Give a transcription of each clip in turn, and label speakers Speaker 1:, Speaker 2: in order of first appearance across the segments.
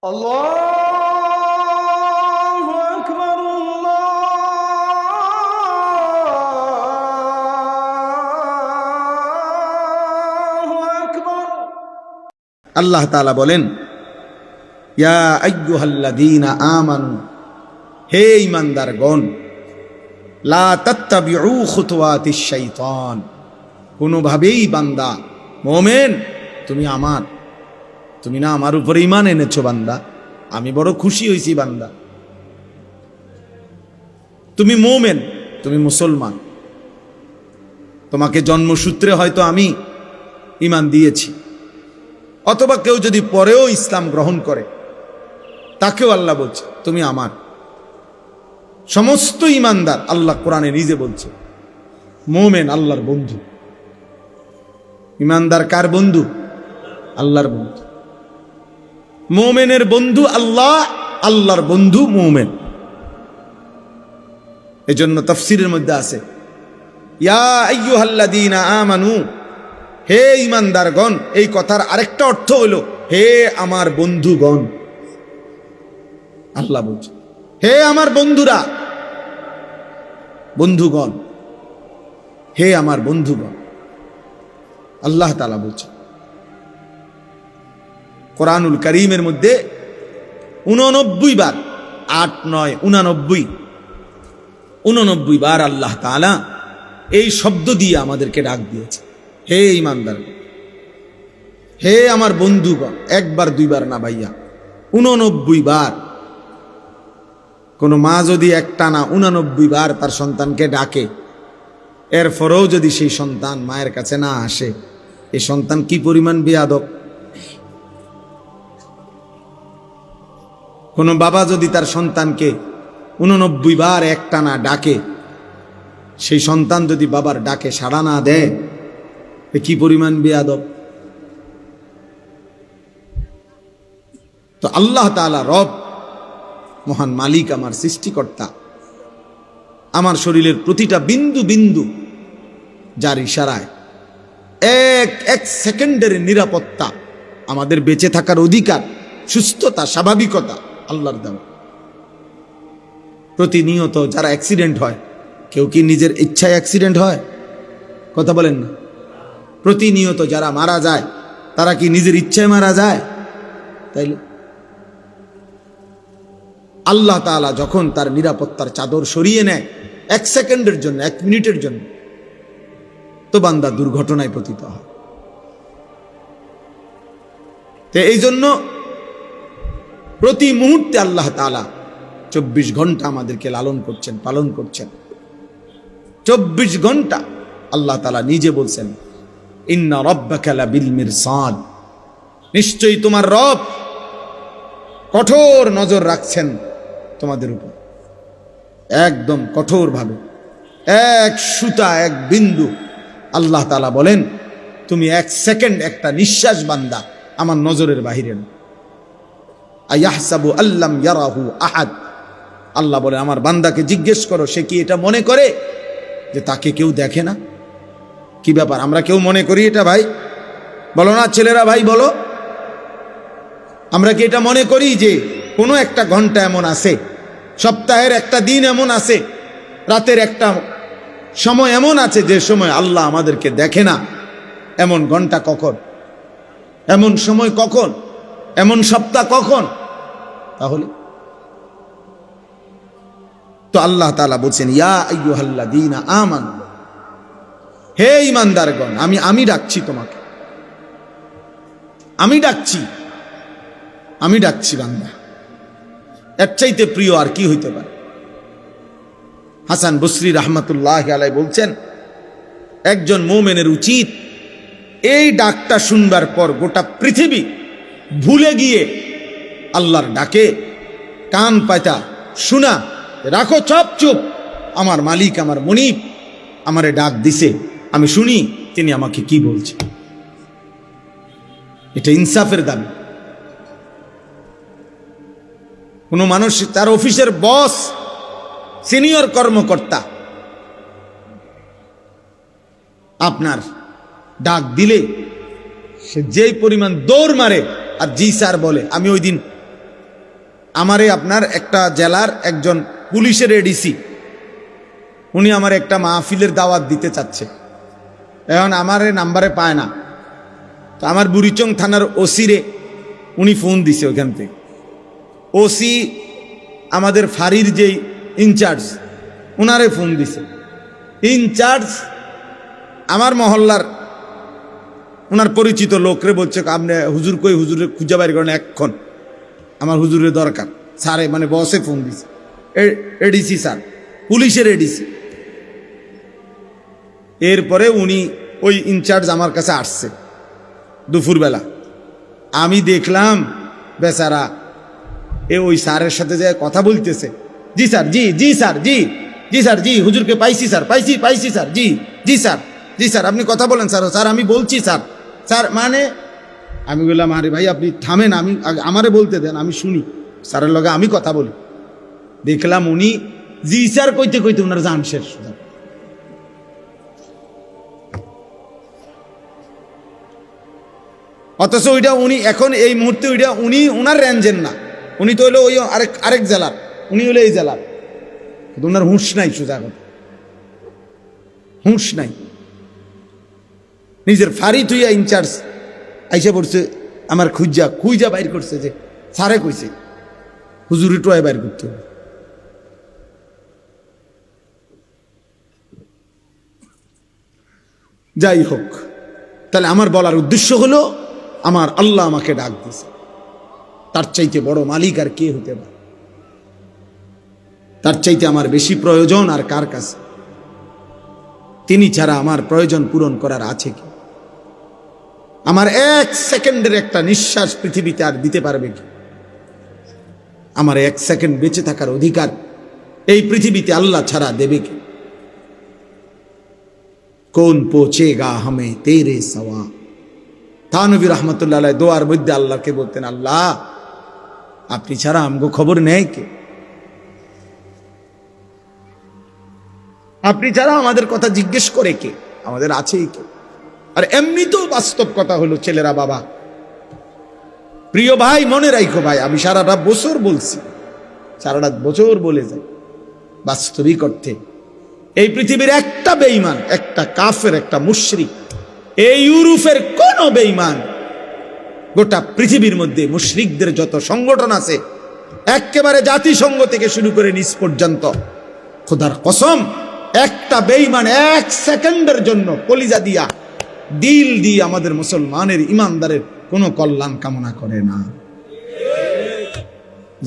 Speaker 1: আল্লাহু আকবার, আল্লাহু আকবার।
Speaker 2: আল্লাহ তাআলা বলেন, ইয়া আইয়ুহাল্লাযীনা আমানু, হে ঈমানদারগণ, লা তাত্তাবিউ খুতুওয়াতিশ শাইতান, কোনোভাবেই বান্দা মুমিন তুমি আমার, তুমি না আমার উপরে ঈমান এনেছো বান্দা, আমি বড় খুশি হইছি বান্দা, তুমি মুমিন, তুমি মুসলমান, তোমাকে জন্মসূত্রে হয়তো আমি ঈমান দিয়েছি, অথবা কেউ যদি পরেও ইসলাম গ্রহণ করে তাকেও আল্লাহ বলছে তুমি আমার। সমস্ত ঈমানদার, আল্লাহ কোরআনে নিজে বলছে, মুমিন আল্লাহর বন্ধু। ঈমানদার কার বন্ধু? আল্লাহর বন্ধু। মুমিনের বন্ধু আল্লাহ, আল্লাহর বন্ধু মুমিন। এজন্য তাফসীরের মধ্যে আছে, ইয়া আইয়ুহাল্লাযীনা আমানু, হে ঈমানদারগণ, এই কথার আরেকটা অর্থ হলো হে আমার বন্ধুগণ। আল্লাহ বলছে হে আমার বন্ধুরা, বন্ধুগণ, হে আমার বন্ধুগণ। আল্লাহ তাআলা বলছে কোরআনুল কারীমের মধ্যে 89 বার, 8 9 89 বার আল্লাহ তাআলা এই শব্দ দিয়ে আমাদেরকে ডাক দিয়েছে, হে ঈমানদার, হে আমার বন্ধুগণ। একবার দুইবার না ভাইয়া, 89 বার। কোন মা যদি একটানা 89 বার তার সন্তানকে ডাকে, এরপরেও যদি সেই সন্তান মায়ের কাছে না আসে, এই সন্তান কি পরিমাণ বেয়াদব। কোন বাবা যদি তার সন্তানকে 89 বার একটানা ডাকে, সেই সন্তান যদি বাবার ডাকে সাড়া না দেয়, কি পরিমাণ বেয়াদব। তো আল্লাহ তাআলা রব, মহান মালিক, আমার সৃষ্টিকর্তা, আমার শরীরের প্রতিটা বিন্দু বিন্দু যার ইশারায় এক সেকেন্ডের নিরাপত্তা, আমাদের বেঁচে থাকার অধিকার, সুস্থতা, স্বাভাবিকতা আল্লাহর দেওয়া। প্রতিনিয়ত যারা অ্যাক্সিডেন্ট হয়, কেউ কি নিজের ইচ্ছায় অ্যাক্সিডেন্ট হয়? কথা বলেন না। প্রতিনিয়ত যারা মারা যায়, তারা কি নিজের ইচ্ছায় মারা যায়? তাইলে আল্লাহ তাআলা যখন তার নিরাপত্তার চাদর সরিয়ে নেয় 1 সেকেন্ডের জন্য, 1 মিনিটের জন্য, তো বান্দা দুর্ঘটনায় পতিত হয়। তো এই জন্য প্রতি মুহূর্তে আল্লাহ তাআলা 24 ঘন্টা আমাদেরকে লালন করছেন, পালন করছেন। 24 ঘন্টা আল্লাহ তাআলা নিজে বলছেন, ইন্না রাব্বাকা লাবিল মিরসাদ, নিশ্চয়ই তোমার রব কঠোর নজর রাখছেন তোমাদের উপর, একদম কঠোরভাবে। এক সুতা, এক বিন্দু, আল্লাহ তাআলা বলেন তুমি 1 সেকেন্ড, একটা নিঃশ্বাস বান্দা আমার নজরের বাহিরে না। আয়াহসাবু আল্লাম ইয়ারাহু আহাদ, আল্লাহ বলে আমার বান্দাকে জিজ্ঞেস করো, সে কি এটা মনে করে যে তাকে কেউ দেখে না? কি ব্যাপার, আমরা কেউ মনে করি এটা? ভাই বলো না, ছেলেরা ভাই বলো, আমরা কি এটা মনে করি যে কোনো একটা ঘন্টা এমন আছে, সপ্তাহের একটা দিন এমন আছে, রাতের একটা সময় এমন আছে যে সময় আল্লাহ আমাদেরকে দেখে না? এমন ঘন্টা কখন? এমন সময় কখন? এমন সপ্তাহ কখন? তাহলে তো আল্লাহ তাআলা বলছেন, ইয়া আইয়ুহাল্লাযীনা আমানু, হে ঈমানদারগণ, আমি ডাকছি তোমাকে, আমি ডাকছি বান্দা। এর চাইতে প্রিয় আর কি হইতে পারে? হাসান বসরি রাহমাতুল্লাহি আলাইহি বলছেন, একজন মুমিনের উচিত এই ডাকটা শুনবার পর গোটা পৃথিবী ভুলে গিয়ে আল্লাহর ডাকে কান পাতা শোনা, রাখো চুপ চুপ, আমার মালিক, আমার মুনিব আমারে ডাক দিছে, আমি শুনি তিনি আমাকে কি বলছে। এটা ইনসাফের দাবি। কোনো মানুষ, তার অফিসের বস, সিনিয়র কর্মকর্তা আপনার ডাক দিলে সে যেই পরিমাণ দৌড় মারে আর জি স্যার বলে, আমি ওই দিন আমারে আপনার একটা জেলার একজন পুলিশের এডিসি, উনি আমার একটা মাহফিলের দাওয়াত দিতে চাচ্ছে। এখন আমার নাম্বারে পায় না, তো আমার বুড়িচং থানার ওসিরে উনি ফোন দিছে ওখান থেকে। ওসি আমাদের ফাঁড়ির যেই ইনচার্জ, ওনারে ফোন দিছে। ইনচার্জ আমার মহল্লার ওনার পরিচিত লোকরে বলছে, আপনি হুজুর কই, হুজুরে খুঁজে বাইর করেন এক্ষণ, আমার হুজুরের দরকার। স্যারে মানে বসে ফোন দিছে, এডিসি স্যার, পুলিশের এডিসি। এরপরে উনি ওই ইনচার্জ আমার কাছে আসছে দুপুরবেলা। আমি দেখলাম বেচারা ওই স্যারের সাথে যে কথা বলতেছে, জি স্যার, জি জি স্যার, জি জি স্যার, জি হুজুরকে পাইছি স্যার, পাইছি স্যার, জি জি স্যার, জি স্যার, আপনি কথা বলেন স্যার, স্যার আমি বলছি স্যার, স্যার মানে আমি বললাম আরে ভাই আপনি থামেন, আমি আমারে বলতে দেন, আমি শুনি, স্যারের লগে আমি কথা বলি। দেখলাম উনি জি স্যার কইতে কইতে ওনার জান শেষ। অথচ ওইটা উনি এখন এই মুহূর্তে ওইটা উনি ওনার রেঞ্জের না, উনি তো হইলো ওই আরেক জেলার, উনি হলো এই জেলার, কিন্তু ওনার হুঁশ নাই, সোজা কথা হুঁশ নাই। নিজের ফাঁড়ি তুইয়া ইনচার্জ আইসা পড়ছে আমার খুঁজা বাইর করছে যে স্যারে কইছে হুজুরি টোয়া বাইর করতে হবে। যাই হোক, তাহলে আমার বলার উদ্দেশ্য হলো আমার আল্লাহ আমাকে ডাক দিছে, তার চাইতে বড় মালিক আর কে হতে পারে? তার চাইতে আমার বেশি প্রয়োজন আর কার কাছে? তিনি ছাড়া আমার প্রয়োজন পূরণ করার আছে কি? আমার এক সেকেন্ডের একটা নিঃশ্বাস পৃথিবীতে আর দিতে পারবে কি? আমার এক সেকেন্ড বেঁচে থাকার অধিকার এই পৃথিবীতে আল্লাহ ছাড়া দেবে কি? কোন পৌঁছেগা হামে তেরে সওয়া। থানবী রহমতুল্লাহ আলাইহি দোয়ার মধ্যে আল্লাহকে বলতেন, আল্লাহ আপনি ছাড়া আমগো খবর নেই কে? আপনি ছাড়া আমাদের কথা জিজ্ঞেস করে কে? আমাদের আছেই কে? আর এমনি তো বাস্তব কথা হলো ছেলেরা, বাবা প্রিয় ভাই মনে রাখো ভাই, আমি সারাটা বছর বলছি, সারাটা বছর বলে যাই, বাস্তবিক অর্থে এই পৃথিবীর একটা বেঈমান, একটা কাফের, একটা মুশরিক, এই ইউরোপের কোন বেঈমান, গোটা পৃথিবীর মধ্যে মুশরিকদের যত সংগঠন আছে একেবারে জাতিসংঘ থেকে শুরু করে নিচ পর্যন্ত, খোদার কসম একটা বেঈমান এক সেকেন্ডের জন্য কলিজা দিয়া দিল দিয়ে আমাদের মুসলমানের ইমানদারের কোনো কল্যাণ কামনা করে না।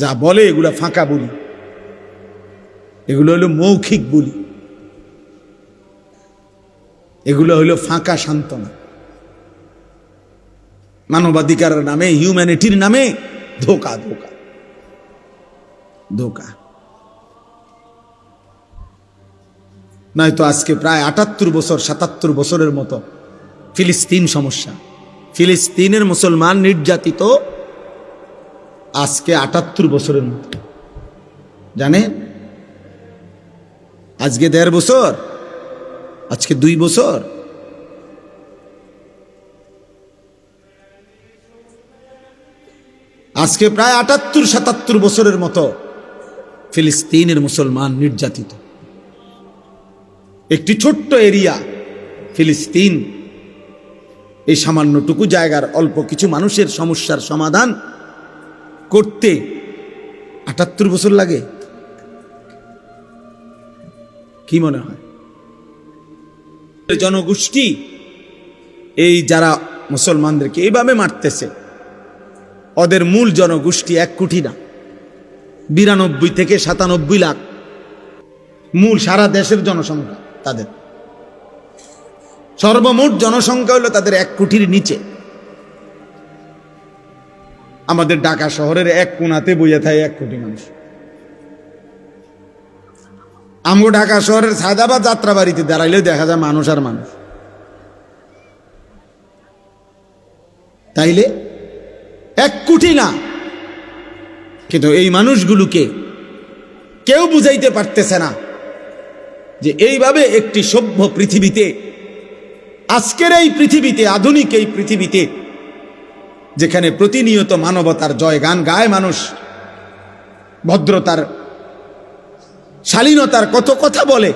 Speaker 2: যা বলে এগুলো ফাঁকা বলি, এগুলো হলো মৌখিক বলি, এগুলো হলো ফাঁকা সান্ত্বনা। মানবাধিকারের নামে, হিউম্যানিটির নামে ধোকা ধোকা ধোকা। নয়তো আজকে প্রায় ৭৮ বছর ৭৭ বছরের মতো ফিলিস্তিন সমস্যা, ফিলিস্তিনের মুসলমান নির্যাতিত আজকে ৭৮ বছরের মতো। জানেন আজকে ১.৫ বছর, আজকে ২ বছর। আজকে প্রায় ৭৮-৭৭ বছরের মতো ফিলিস্তিনের মুসলমান নির্যাতিত। একটি ছোট্ট এরিয়া ফিলিস্তিন, এই সামান্যটুকু জায়গার অল্প কিছু মানুষের সমস্যার সমাধান করতে ৭৮ বছর লাগে। কি মনে হয়? জনগোষ্ঠী এই যারা মুসলমানদেরকে এইভাবে মারতেছে, ওদের মূল জনগোষ্ঠী ১ কোটি না, ৯২ থেকে ৯৭ লাখ মূল সারা দেশের জনসংখ্যা। তাদের সর্বমোট জনসংখ্যা হলো তাদের ১ কোটির নিচে। আমাদের ঢাকা শহরের এক কোণাতে বইয়া থাকে ১ কোটি মানুষ। আমগো ঢাকা শহরের সায়দাবাদ যাত্রাবাড়িতে দাঁড়াইলেও দেখা যায় মানুষ আর মানুষ। তাইলে ১ কোটি না, কিন্তু এই মানুষগুলোকে কেউ বুঝাইতে পারতেছে না যে এইভাবে একটি সভ্য পৃথিবীতে, আজকের এই পৃথিবীতে, আধুনিক এই পৃথিবীতে, যেখানে প্রতিনিয়ত মানবতার জয়গান গায় মানুষ, ভদ্রতার, শালীনতার কত কথা বলে।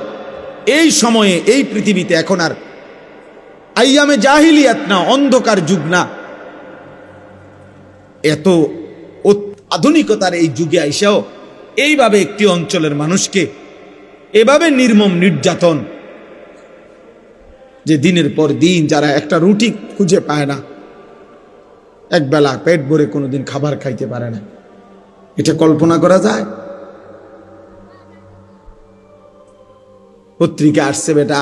Speaker 2: এই সময়ে এই পৃথিবীতে এখন আর আইয়ামে জাহিলিয়াত না, অন্ধকার যুগ না, এত আধুনিকতার এই যুগে আইসাও এইভাবে একটি অঞ্চলের মানুষকে এভাবে নির্মম নির্যাতন, যে দিনের পর দিন যারা একটা রুটি খুঁজে পায় না, একবেলা পেট ভরে কোনোদিন খাবার খাইতে পারে না, এটা কল্পনা করা যায়? পত্রিকা আসছে বেটা,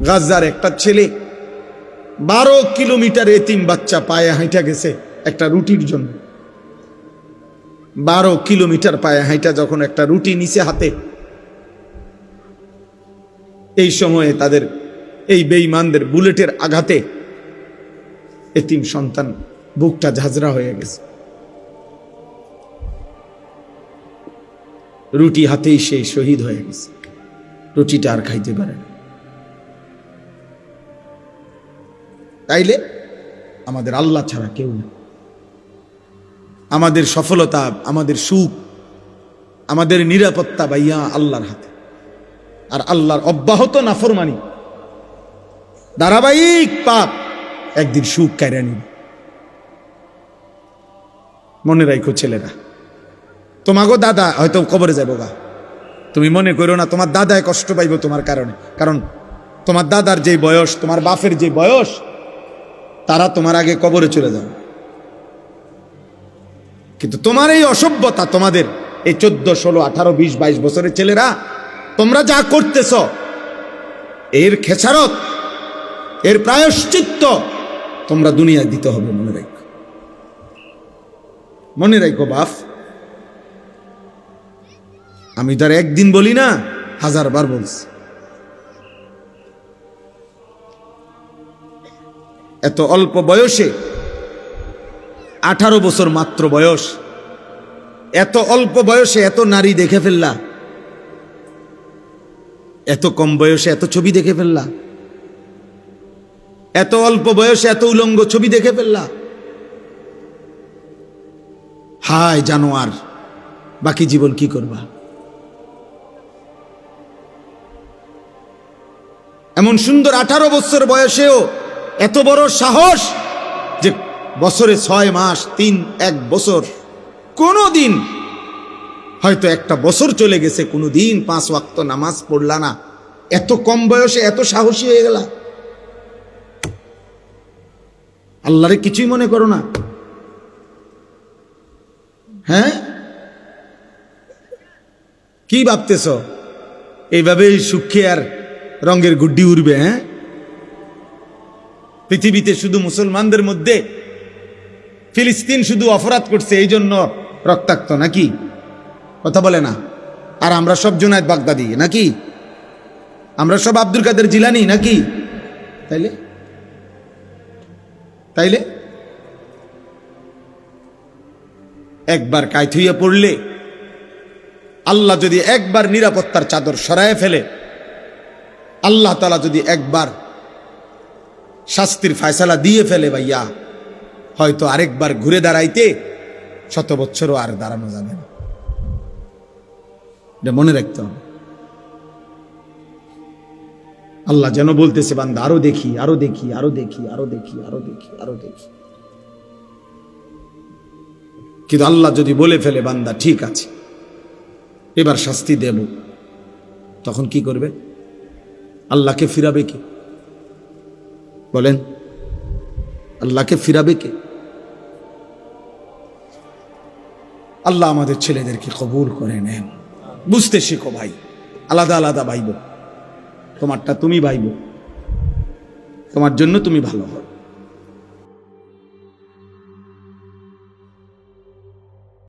Speaker 2: গাজার একটা ছেলে 12 কিলোমিটার এতিম বাচ্চা পায়ে হাঁটা গেছে একটা রুটির জন্য। 12 কিলোমিটার পায়ে হাঁটা যখন একটা রুটি নিচে হাতে, এই সময়ে তাদের এই বেঈমানদের বুলেটের আঘাতে এতিম সন্তান বুকটা ঝাঁঝরা হয়ে গেছে। রুটি হাতেই সেই শহীদ হয়ে গেছে, রুটিটা আর খাইতে পারে না। তাইলে আমাদের আল্লাহ ছাড়া কেউ না। আমাদের সফলতা, আমাদের সুখ, আমাদের নিরাপত্তা ভাইয়া আল্লাহর হাতে। আর আল্লাহর অব্যাহত নাফরমানি, ধারাবাহিক পাপ একদিন সুখ কেড়ে নিবে। মনে রাখো ছেলেরা, তোমাগো দাদা হয়তো কবরে যাবো গা, তুমি মনে করো না তোমার দাদায় কষ্ট পাইব তোমার কারণে। কারণ তোমার দাদার যে বয়স, তোমার বাপের যে বয়স, তারা তোমার আগে কবরে চলে যাবে। কিন্তু তোমার এই অসভ্যতা, তোমাদের এই 14, 16, 18, 20, 22 বছরের ছেলেরা, তোমরা যা করতেছ, এর খেসারত, এর প্রায়শ্চিত্ত তোমরা দুনিয়ায় দিতে হবে। মনে রাখো, মনে রাখো বাপ, আমি তার একদিন বলি না, 1000 বার বলছি। এত অল্প বয়সে, 18 বছর মাত্র বয়স, এত অল্প বয়সে এত নারী দেখে ফেললা, এত কম বয়সে এত ছবি দেখে ফেললা, এত অল্প বয়সে এত উলঙ্গ ছবি দেখে ফেললা। হায় জানোয়ার, বাকি জীবন কি করবা? এমন সুন্দর 18 বছর বয়সেও এত বড় সাহস যে বছরে 6 মাস, 1 বছর, কোনো দিন হয়তো একটা বছর চলে গেছে, কোনো দিন 5 ওয়াক্ত নামাজ পড়লা না, এত কম বয়সে এত সাহসী হয়ে গেলা। আল্লাহরে কিছুই মনে করো না? হ্যাঁ, কি ভাবতেছ? এইভাবে সুখে আর রঙের গুড্ডি উড়বে? হ্যাঁ, পৃথিবীতে শুধু মুসলমানদের মধ্যে ফিলিস্তিন শুধু অপরাধ করছে এই জন্য রক্তাক্ত নাকি? কথা বলে না? আর আমরা সব জুনায়েদ বাগদাদি নাকি? আমরা সব আব্দুল কাদের জিলানি নাকি? তাইলে তাইলে একবার কায়ত হইয়া পড়লে, আল্লাহ যদি একবার নিরাপত্তার চাদর সরায় ফেলে, আল্লাহ তাআলা যদি একবার শাস্তির ফয়সালা দিয়ে ফেলে, ভাইয়া হয়তো আরেকবার ঘুরে দাঁড়াইতে 100 বছরও আর দাঁড়ানো যাবে না। এটা মনে রাখতে হবে। আল্লাহ যেন বলতেছে, বান্দা আরো দেখি, আরো দেখি, আরো দেখি, আরো দেখি, আরো দেখি, আরো দেখি। কিন্তু আল্লাহ যদি বলে ফেলে, বান্দা ঠিক আছে এবার শাস্তি দেব, তখন কি করবে? আল্লাহকে ফিরাবে কে? বলেন, আল্লাহকে ফিরাবে কে? আল্লাহ আমাদের ছেলেদেরকে কবুল করে নেন। বুঝতে শেখো ভাই, আলাদা আলাদা ভাইব, তোমারটা তুমি ভাইব, তোমার জন্য তুমি ভালো হবে।